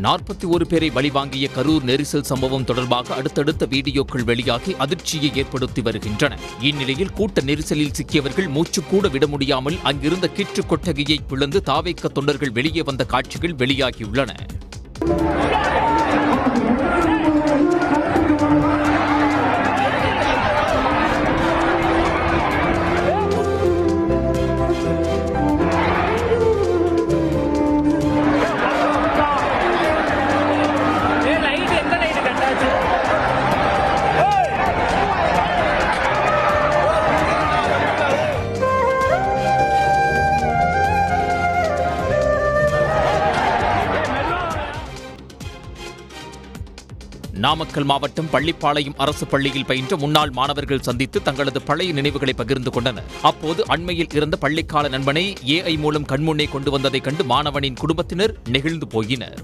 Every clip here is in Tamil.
41 பேரை பலிவாங்கிய கரூர் நெரிசல் சம்பவம் தொடர்பாக அடுத்தடுத்த வீடியோக்கள் வெளியாகி அதிர்ச்சியை ஏற்படுத்தி வருகின்றன. இந்நிலையில் கூட்ட நெரிசலில் சிக்கியவர்கள் மூச்சுக்கூட விட முடியாமல் அங்கிருந்த கீற்று கொட்டகையை பிளந்து தாவேக தொண்டர்கள் வெளியே வந்த காட்சிகள் வெளியாகியுள்ளன. நாமக்கல் மாவட்டம் பள்ளிப்பாளையம் அரசு பள்ளியில் பயின்ற முன்னாள் மாணவர்கள் சந்தித்து தங்களது பழைய நினைவுகளை பகிர்ந்து கொண்டனர். அப்போது அண்மையில் இருந்த பள்ளிக்கால நண்பனை AI மூலம் கண்முன்னே கொண்டு வந்ததைக் கண்டு மாணவனின் குடும்பத்தினர் நெகிழ்ந்து போயினர்.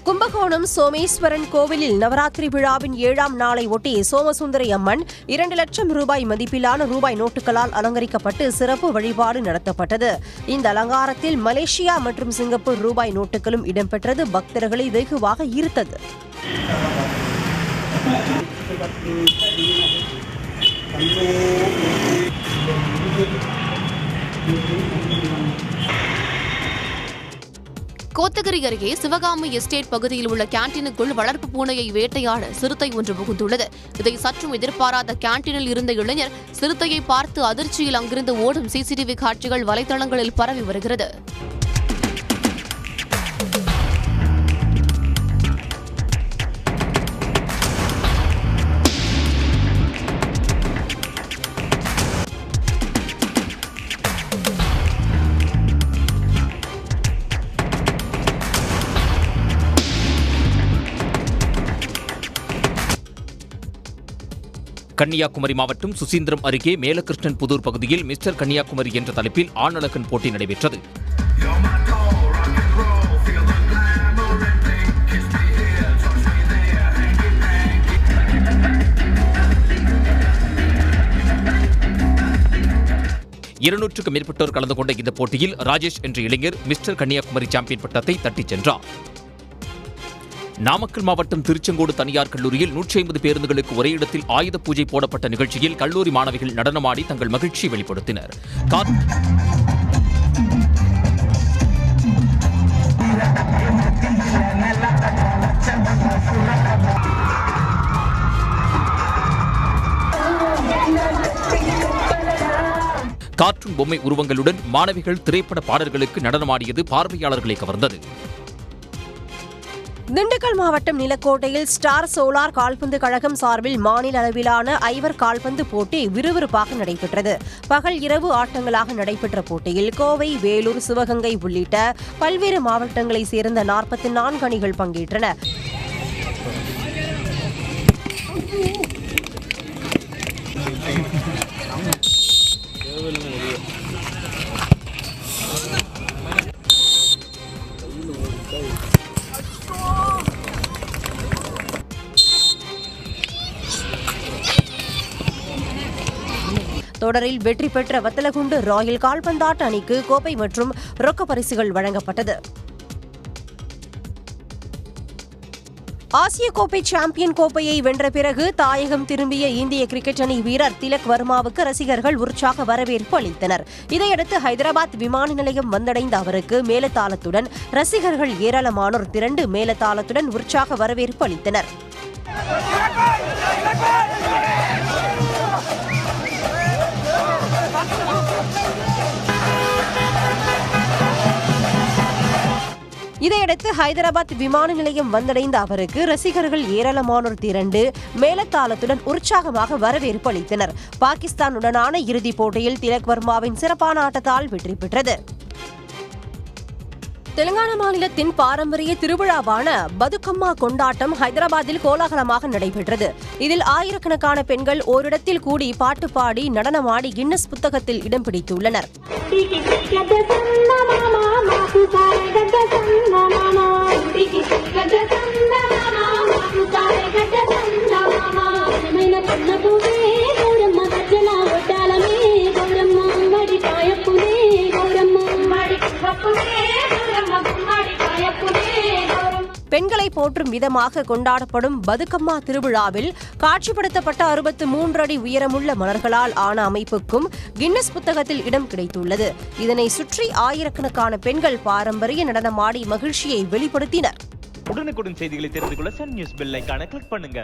கும்பகோணம் சோமேஸ்வரன் கோவிலில் நவராத்திரி விழாவின் 7ஆம் நாளை ஒட்டி சோமசுந்தரி அம்மன் 2 லட்சம் ரூபாய் மதிப்பிலான ரூபாய் நோட்டுகளால் அலங்கரிக்கப்பட்டு சிறப்பு வழிபாடு நடத்தப்பட்டது. இந்த அலங்காரத்தில் மலேசியா மற்றும் சிங்கப்பூர் ரூபாய் நோட்டுகளும் இடம்பெற்றது. பக்தர்களை வெகுவாக ஈர்த்தது. கோத்தகிரி அருகே சிவகாமி எஸ்டேட் பகுதியில் உள்ள கேண்டீனுக்குள் வளர்ப்பு பூனையை வேட்டையாட சிறுத்தை ஒன்று புகுந்துள்ளது. இதை சற்றும் எதிர்பாராத கேண்டீனில் இருந்த இளைஞர் சிறுத்தையை பார்த்து அதிர்ச்சியில் அங்கிருந்து ஓடும் CCTV காட்சிகள் வலைதளங்களில் பரவி வருகிறது. கன்னியாகுமரி மாவட்டம் சுசீந்திரம் அருகே மேலகிருஷ்ணன் புதூர் பகுதியில் மிஸ்டர் கன்னியாகுமரி என்ற தலைப்பில் ஆணழகன் போட்டி நடைபெற்றது. இருநூற்றுக்கும் மேற்பட்டோர் கலந்து கொண்ட இந்த போட்டியில் ராஜேஷ் என்ற இளைஞர் மிஸ்டர் கன்னியாகுமரி சாம்பியன் பட்டத்தை தட்டிச் சென்றார். நாமக்கல் மாவட்டம் திருச்செங்கோடு தனியார் கல்லூரியில் 150 பேருந்துகளுக்கு ஒரே இடத்தில் ஆயுத பூஜை போடப்பட்ட நிகழ்ச்சியில் கல்லூரி மாணவிகள் நடனமாடி தங்கள் மகிழ்ச்சியை வெளிப்படுத்தினர். கார்ட்டூன் பொம்மை உருவங்களுடன் மாணவிகள் திரைப்பட பாடல்களுக்கு நடனமாடியது பார்வையாளர்களை கவர்ந்தது. திண்டுக்கல் மாவட்டம் நிலக்கோட்டையில் ஸ்டார் சோலார் கால்பந்து கழகம் சார்பில் மாநில அளவிலான ஐவர் கால்பந்து போட்டி விறுவிறுப்பாக நடைபெற்றது. பகல் இரவு ஆட்டங்களாக நடைபெற்ற போட்டியில் கோவை, வேலூர், சிவகங்கை உள்ளிட்ட பல்வேறு மாவட்டங்களைச் சேர்ந்த 44 அணிகள் பங்கேற்றன. தொடரில் வெற்றி பெற்ற வத்தலகுண்டு ராயல் கால்பந்தாட்ட அணிக்கு கோப்பை மற்றும் ரொக்க பரிசுகள் வழங்கப்பட்டது. ஆசிய கோப்பை சாம்பியன் கோப்பையை வென்ற பிறகு தாயகம் திரும்பிய இந்திய கிரிக்கெட் அணி வீரர் திலக் வர்மாவுக்கு ரசிகர்கள் உற்சாக வரவேற்பு அளித்தனர். இதையடுத்து ஹைதராபாத் விமான நிலையம் வந்தடைந்த அவருக்கு மேலதாளத்துடன் ரசிகர்கள் ஏராளமானோர் திரண்டு மேலதாளத்துடன் உற்சாக வரவேற்பு அளித்தனர். இதையடுத்து ஹைதராபாத் விமான நிலையம் வந்தடைந்த அவருக்கு ரசிகர்கள் ஏராளமானோர் திரண்டு மேலத்தாளத்துடன் உற்சாகமாக வரவேற்பு அளித்தனர். பாகிஸ்தானுடனான இறுதிப் போட்டியில் திலக் வர்மாவின் சிறப்பான ஆட்டத்தால் வெற்றி பெற்றது. தெலுங்கானா மாநிலத்தின் பாரம்பரிய திருவிழாவான பதுக்கம்மா கொண்டாட்டம் ஹைதராபாத்தில் கோலாகலமாக நடைபெற்றது. இதில் ஆயிரக்கணக்கான பெண்கள் ஓரிடத்தில் கூடி பாட்டு பாடி நடனமாடி கின்னஸ் புத்தகத்தில் இடம் பிடித்துள்ளனர். பெண்களை போற்றும் விதமாக கொண்டாடப்படும் பதுக்கம்மா திருவிழாவில் காட்சிப்படுத்தப்பட்ட 63 அடி உயரமுள்ள மலர்களால் ஆன அமைப்புக்கும் கின்னஸ் புத்தகத்தில் இடம் கிடைத்துள்ளது. இதனை சுற்றி ஆயிரக்கணக்கான பெண்கள் பாரம்பரிய நடனமாடி மகிழ்ச்சியை வெளிப்படுத்தினர். உடனுக்குடன் செய்திகளை தெரிந்து கொள்ள சன் நியூஸ் பெல் ஐகானை கிளிக் பண்ணுங்க.